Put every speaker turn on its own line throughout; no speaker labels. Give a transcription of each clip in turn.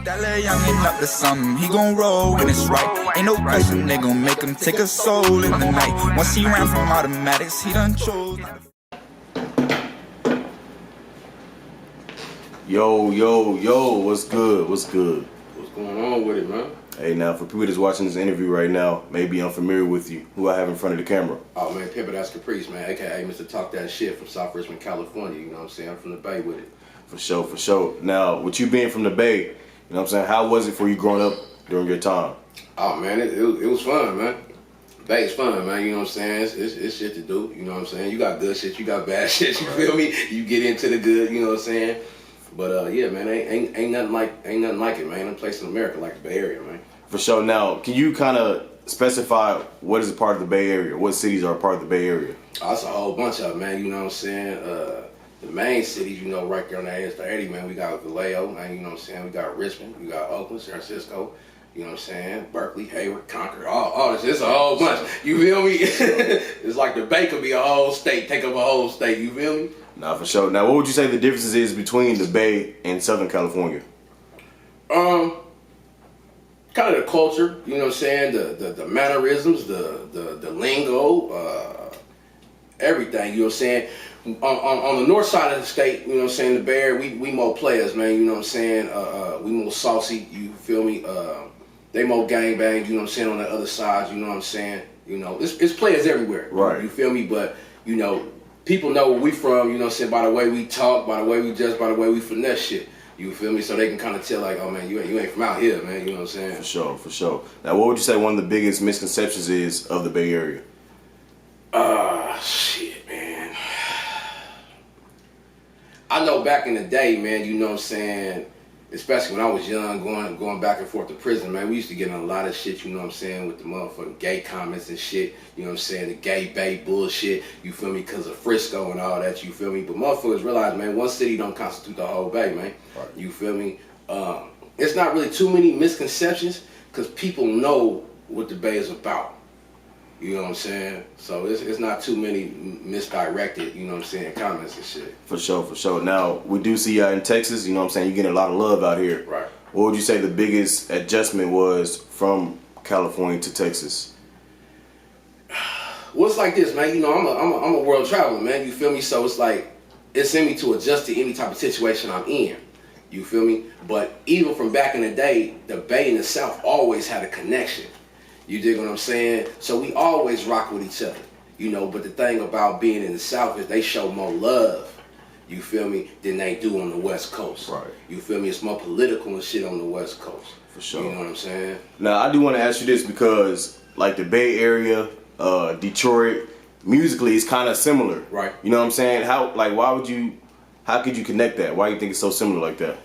That little youngin' up to something, he gon' roll when it's right. Ain't no question they gon' make him take a soul in the night. Once he ran from automatics, he done chose.
Yo, what's good? What's good?
What's going on with it, man?
Hey, now, for people that's watching this interview right now, may be unfamiliar with you, who I have in front of the camera.
Oh, man, Pimpin, that's Caprice, man, a.k.a. Mr. Talk That Shit from South Richmond, California, you know what I'm saying? I'm from the Bay with it.
For sure. Now, with you being from the Bay, you know what I'm saying, how was it for you growing up during your time?
Oh, man, it was fun, man. Bay's fun, man, you know what I'm saying? It's shit to do, you know what I'm saying? You got good shit, you got bad shit, you feel me? You get into the good, you know what I'm saying? But, yeah, man, ain't nothing like it, man. Ain't no place in America like the Bay Area, man.
For sure. Now, can you kind of specify what is a part of the Bay Area? What cities are a part of the Bay Area?
Oh, that's a whole bunch of them, man, you know what I'm saying? The main cities, you know, right there on that interstate, man, we got Vallejo, man, you know what I'm saying? We got Richmond, we got Oakland, San Francisco, you know what I'm saying? Berkeley, Hayward, Concord, all this. It's a whole bunch. You feel me? It's like the Bay could be a whole state, take up a whole state, you feel me?
Nah, for sure. Now, what would you say the differences is between the Bay and Southern California?
Kind of the culture, you know what I'm saying? The mannerisms, the lingo, everything, you know what I'm saying? On the north side of the state, you know what I'm saying, the Bay Area, we more players, man, you know what I'm saying? We more saucy, you feel me? They more gangbang, you know what I'm saying, on the other side, you know what I'm saying? You know, it's players everywhere.
Right.
You feel me? But, you know, people know where we from, you know what I'm saying, by the way we talk, by the way we dress, by the way we finesse shit. You feel me? So they can kind of tell, like, oh, man, you ain't from out here, man, you know what I'm saying?
For sure. Now, what would you say one of the biggest misconceptions is of the Bay Area?
Shit, man. I know back in the day, man, you know what I'm saying, especially when I was young, going back and forth to prison, man, we used to get in a lot of shit, you know what I'm saying, with the motherfucking gay comments and shit, you know what I'm saying, the gay Bay bullshit, you feel me, because of Frisco and all that, you feel me, but motherfuckers realize, man, one city don't constitute the whole Bay, man,
right.
You feel me, it's not really too many misconceptions, because people know what the Bay is about. You know what I'm saying? So it's not too many misdirected, you know what I'm saying, comments and shit.
For sure. Now, we do see you in Texas, you know what I'm saying, you're getting a lot of love out here.
Right.
What would you say the biggest adjustment was from California to Texas?
Well, it's like this, man. You know, I'm a world traveler, man. You feel me? So it's like, it's in me to adjust to any type of situation I'm in. You feel me? But even from back in the day, the Bay and the South always had a connection. You dig what I'm saying? So we always rock with each other, you know, but the thing about being in the South is they show more love, you feel me, than they do on the West Coast.
Right.
You feel me? It's more political and shit on the West Coast.
For sure.
You know what I'm saying?
Now, I do want to ask you this because, like, the Bay Area, Detroit, musically, it's kind of similar.
Right.
You know what I'm saying? How could you connect that? Why do you think it's so similar like that?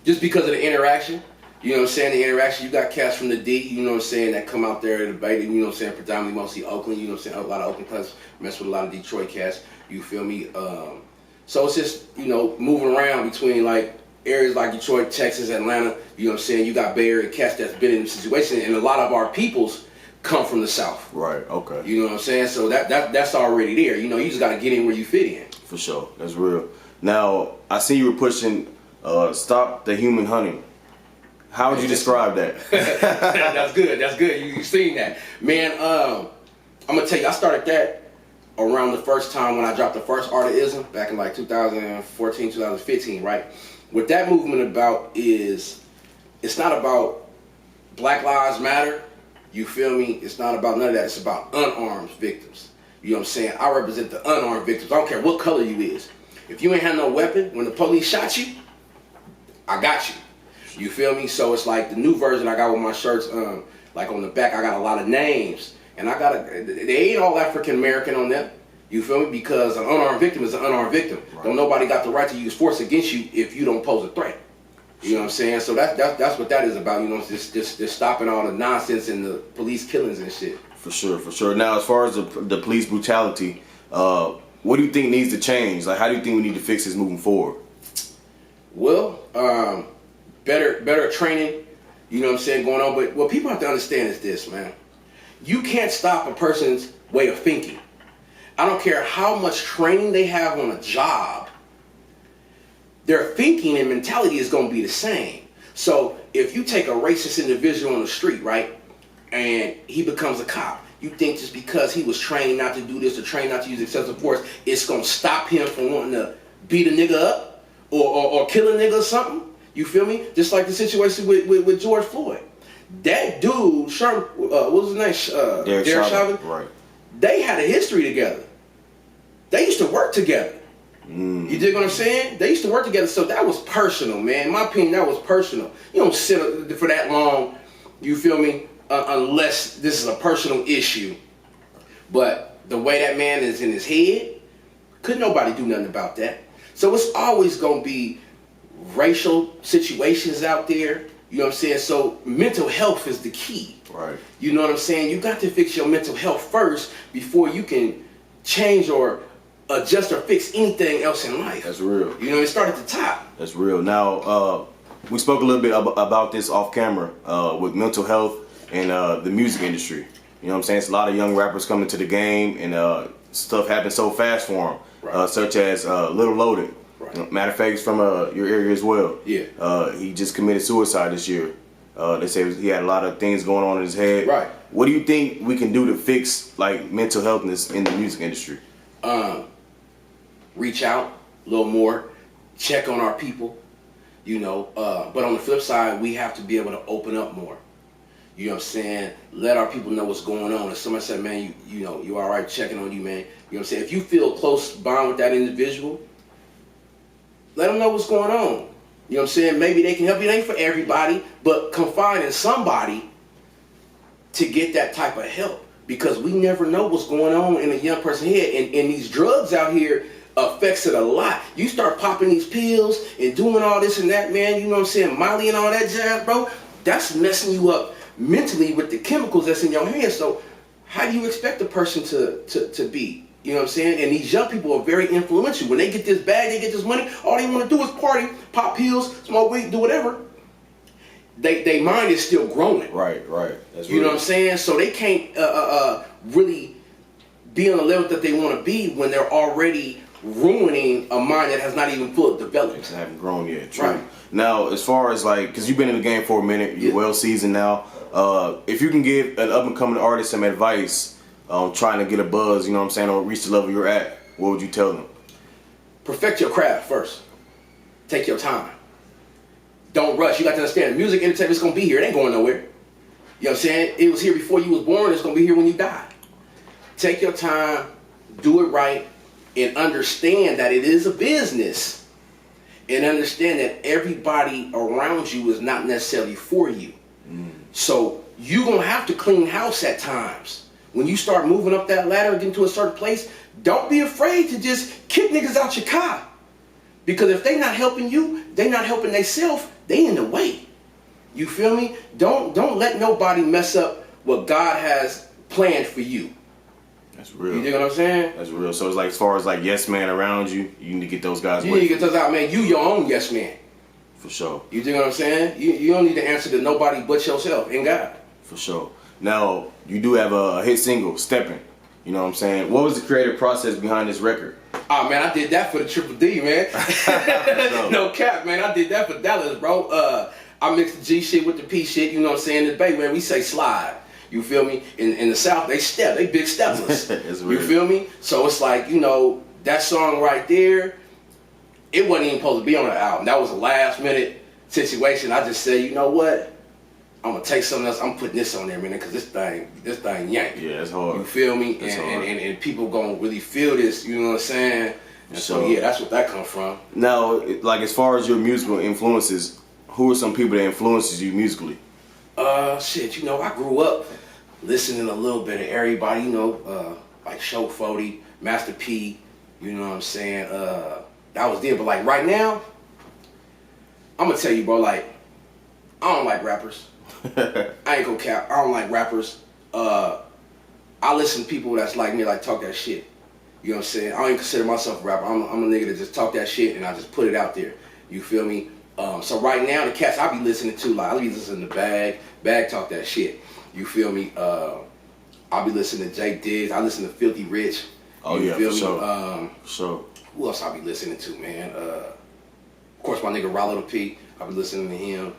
Just because of the interaction. You know what I'm saying? The interaction, you got cats from the D, you know what I'm saying, that come out there to debate, you know what I'm saying, predominantly mostly Oakland, you know what I'm saying, a lot of Oakland cats mess with a lot of Detroit cats, you feel me? So it's just, you know, moving around between like areas like Detroit, Texas, Atlanta, you know what I'm saying, you got Bay Area cats that's been in the situation, and a lot of our peoples come from the South.
Right, okay.
You know what I'm saying? So that's already there, you know, you just got to get in where you fit in. For
sure, that's real. Now, I see you were pushing Stop the Human Hunting. How would you describe that?
That's good. You seen that. Man, I'm going to tell you, I started that around the first time when I dropped the first Art of Ism back in like 2014, 2015, right? What that movement about is, it's not about Black Lives Matter, you feel me? It's not about none of that. It's about unarmed victims. You know what I'm saying? I represent the unarmed victims. I don't care what color you is. If you ain't had no weapon when the police shot you, I got you. You feel me? So it's like the new version I got with my shirts, like on the back I got a lot of names. And they ain't all African American on them. You feel me? Because an unarmed victim is an unarmed victim. Right. Don't nobody got the right to use force against you if you don't pose a threat. You know what I'm saying? So that's what that is about, you know, just stopping all the nonsense and the police killings and shit. For
sure. Now, as far as the police brutality, what do you think needs to change? Like, how do you think we need to fix this moving forward?
Well, better training, you know what I'm saying, going on. But what people have to understand is this, man. You can't stop a person's way of thinking. I don't care how much training they have on a job. their thinking and mentality is going to be the same. So if you take a racist individual on the street, right, and he becomes a cop, you think just because he was trained not to do this or trained not to use excessive force, it's going to stop him from wanting to beat a nigga up or kill a nigga or something? You feel me? Just like the situation with George Floyd. That dude, Sherman, what was his name? Derek Chauvin.
Right.
They had a history together. They used to work together. You dig what I'm saying? They used to work together, so that was personal, man. In my opinion, that was personal. You don't sit for that long, you feel me, unless this is a personal issue. But the way that man is in his head, could nobody do nothing about that. So it's always going to be racial situations out there, you know what I'm saying? So mental health is the key.
Right.
You know what I'm saying? You got to fix your mental health first before you can change or adjust or fix anything else in life.
That's real.
You know, it started at the top.
That's real. Now, we spoke a little bit about this off camera with mental health and the music industry. You know what I'm saying? It's a lot of young rappers coming to the game, and stuff happens so fast for them,
Right.
such as Little Loaded.
Right.
Matter of fact, he's from your area as well.
Yeah.
He just committed suicide this year. They say he had a lot of things going on in his head.
Right.
What do you think we can do to fix like mental healthness in the music industry?
Reach out a little more, check on our people, you know. But on the flip side, we have to be able to open up more. You know what I'm saying? Let our people know what's going on. If somebody said, man, you know, you all right, checking on you, man. You know what I'm saying? If you feel close bond with that individual, let them know what's going on. You know what I'm saying? Maybe they can help you. It ain't for everybody, but confide in somebody to get that type of help, because we never know what's going on in a young person's head. And these drugs out here affects it a lot. You start popping these pills and doing all this and that, man, you know what I'm saying, Molly and all that jazz, bro, that's messing you up mentally with the chemicals that's in your hands. So how do you expect a person to be? You know what I'm saying? And these young people are very influential. When they get this bag, they get this money, all they want to do is party, pop pills, smoke weed, do whatever. They mind is still growing.
Right. That's
you know what I'm saying? So they can't really be on the level that they want to be when they're already ruining a mind that has not even fully developed.
They haven't grown yet. True.
Right.
Now, as far as like, because you've been in the game for a minute, you're well seasoned now. If you can give an up and coming artist some advice on trying to get a buzz, you know what I'm saying, or reach the level you're at, what would you tell them?
Perfect your craft first. Take your time. Don't rush. You got to understand, the music entertainment is going to be here. It ain't going nowhere. You know what I'm saying? It was here before you was born. It's going to be here when you die. Take your time. Do it right. And understand that it is a business. And understand that everybody around you is not necessarily for you. So you're going to have to clean house at times. When you start moving up that ladder and getting to a certain place, don't be afraid to just kick niggas out your car. Because if they not helping you, they not helping themselves, they in the way. You feel me? Don't let nobody mess up what God has planned for you.
That's real.
You dig what I'm saying?
That's real. So it's like, as far as like yes man around you, you need to get those guys.
You need to get those out, man. You your own yes man.
For sure.
You dig what I'm saying? You don't need to answer to nobody but yourself and God.
For sure. Now, you do have a hit single, Steppin'. You know what I'm saying? What was the creative process behind this record?
Oh man, I did that for the Triple D, man. No cap, man. I did that for Dallas, bro. I mixed the G shit with the P shit. You know what I'm saying? In the Bay, man, we say slide. You feel me? In the South, they step. They big steppers. You feel me? So it's like, you know, that song right there, it wasn't even supposed to be on the album. That was a last minute situation. I just said, you know what? I'm gonna take something else. I'm putting this on there, man, because this thing yank.
Yeah, it's hard.
You feel me?
It's hard.
And people gonna really feel this. You know what I'm saying? And so yeah, that's what that comes from.
Now, like as far as your musical influences, who are some people that influences you musically?
Shit, you know, I grew up listening a little bit of everybody. You know, like Show 40, Master P. You know what I'm saying? That was there. But like right now, I'm gonna tell you, bro. Like, I don't like rappers. I ain't gonna cap. I don't like rappers. I listen to people that's like me, like talk that shit. You know what I'm saying? I don't even consider myself a rapper. I'm a nigga that just talk that shit and I just put it out there. You feel me? So right now, the cats I be listening to, like I be listening to Bag talk that shit. You feel me? I be listening to Jake Diggs. I listen to Filthy Rich.
Oh
you
yeah,
feel
for
me?
sure. Sure.
Who else I be listening to, man? Of course, my nigga Rollo P. I've been listening to him.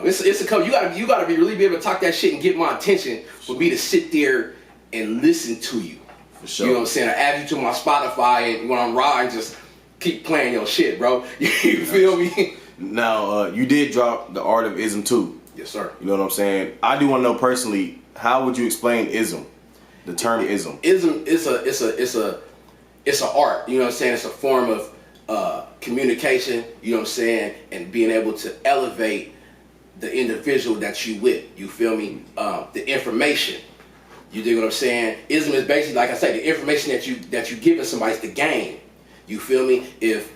It's a couple. You gotta be really be able to talk that shit and get my attention for me to sit there and listen to you.
For sure.
You know what I'm saying? I add you to my Spotify, and when I'm riding, just keep playing your shit, bro. You feel me?
Now, you did drop The Art of Ism too.
Yes, sir.
You know what I'm saying? I do want to know personally, how would you explain ism? The term ism.
Ism it's an art. You know what I'm saying? It's a form of communication. You know what I'm saying? And being able to elevate the individual that you with. You feel me? The information. You dig what I'm saying? Ism is basically, like I say, the information that you giving somebody is the game. You feel me? If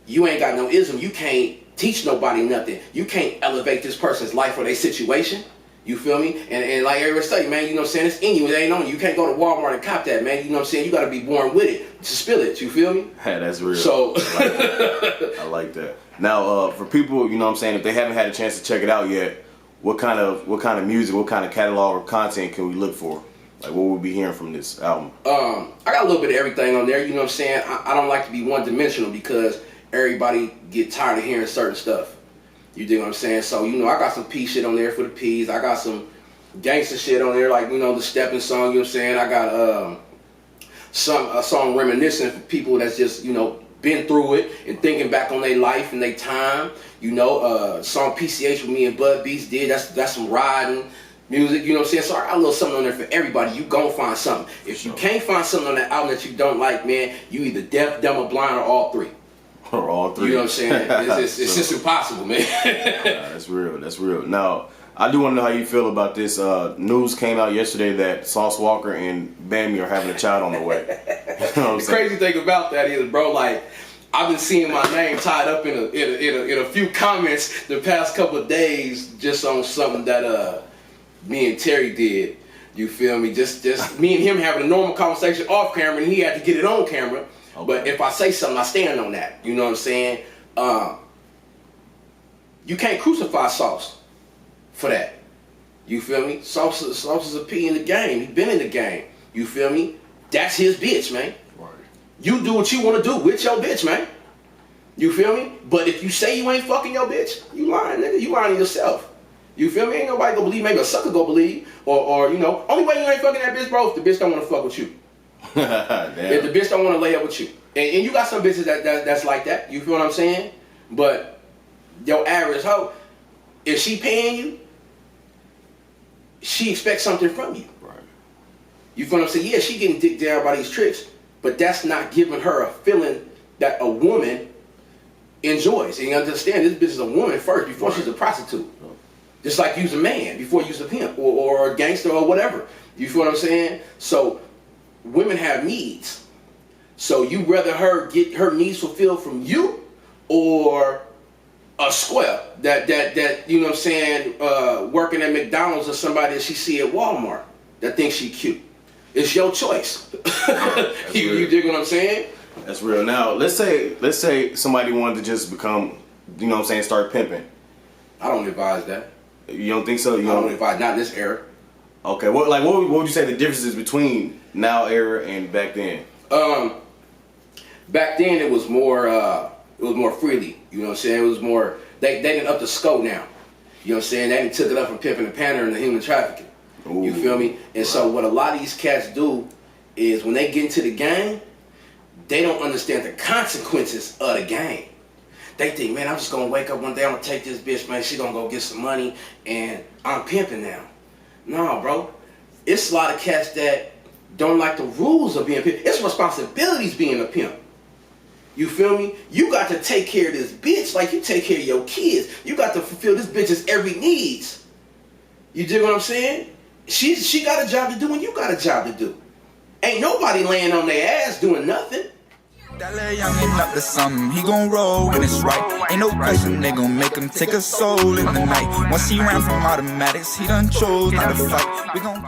you ain't got no ism, you can't teach nobody nothing. You can't elevate this person's life or their situation. You feel me? And like everybody say, man, you know what I'm saying? It's in you. It ain't on you. You can't go to Walmart and cop that, man. You know what I'm saying? You got to be born with it to spill it. You feel me?
Hey, that's real.
So
I like that. Now, for people, you know what I'm saying, if they haven't had a chance to check it out yet, what kind of music, what kind of catalog or content can we look for? Like, what we'll be hearing from this album?
I got a little bit of everything on there. You know what I'm saying? I don't like to be one-dimensional because everybody get tired of hearing certain stuff. You dig what I'm saying? So, you know, I got some P shit on there for the P's. I got some gangster shit on there, like, you know, the Stepping song, you know what I'm saying? I got a song reminiscent for people that's just, you know, been through it and thinking back on their life and their time. You know, song PCH with me and Bud Beats did. That's some riding music, you know what I'm saying? So I got a little something on there for everybody. You gon' find something. If you can't find something on that album that you don't like, man, you either deaf, dumb, or blind, or all three.
Or all three.
You know what I'm saying? It's just impossible, man.
That's real. That's real. Now, I do want to know how you feel about this. News came out yesterday that Sauce Walker and Bammy are having a child on the way. You know what I'm saying?
The crazy thing about that is, bro, like, I've been seeing my name tied up in a few comments the past couple of days just on something that me and Terry did. You feel me? Just me and him having a normal conversation off camera, and he had to get it on camera. Okay. But if I say something, I stand on that. You know what I'm saying? You can't crucify Sauce for that. You feel me? Sauce is a P in the game. He been in the game. You feel me? That's his bitch, man. Right. You do what you want to do with your bitch, man. You feel me? But if you say you ain't fucking your bitch, you lying, nigga. You lying to yourself. You feel me? Ain't nobody gonna believe. Maybe a sucker gonna believe. Or you know, only way you ain't fucking that bitch, bro, if the bitch don't want to fuck with you. If the bitch don't want to lay up with you. And you got some bitches that's like that. You feel what I'm saying? But your average hoe, if she paying you, she expects something from you. Right. You feel what I'm saying? Yeah, she getting dicked down by these tricks, but that's not giving her a feeling that a woman enjoys. And you understand, this bitch is a woman first before she's a prostitute. Right. Just like you's a man before you's a pimp or a gangster or whatever. You feel what I'm saying? So women have needs. So you rather her get her needs fulfilled from you or a square that you know what I'm saying, working at McDonald's or somebody that she see at Walmart that thinks she cute. It's your choice. You dig what I'm saying?
That's real. Now let's say somebody wanted to just become, you know what I'm saying, start pimping.
I don't advise that.
You don't think so?
I don't advise, not in this era.
Okay, what would you say the differences between now era and back then?
Back then it was more freely. You know what I'm saying? It was more, they didn't up the scope now. You know what I'm saying? They didn't took it up from pimping and pandering to human trafficking. Ooh, you feel me? And so what a lot of these cats do is when they get into the game, they don't understand the consequences of the game. They think, man, I'm just gonna wake up one day, I'm gonna take this bitch, man, she gonna go get some money, and I'm pimping now. No, bro. It's a lot of cats that don't like the rules of being a pimp. It's responsibilities being a pimp. You feel me? You got to take care of this bitch like you take care of your kids. You got to fulfill this bitch's every needs. You dig what I'm saying? She got a job to do and you got a job to do. Ain't nobody laying on their ass doing nothing.
That little youngin' up to something, he gon' roll when it's right. Ain't no question they gon' make him take a soul in the night. Once he ran from automatics, he done chose not to fight. We gon'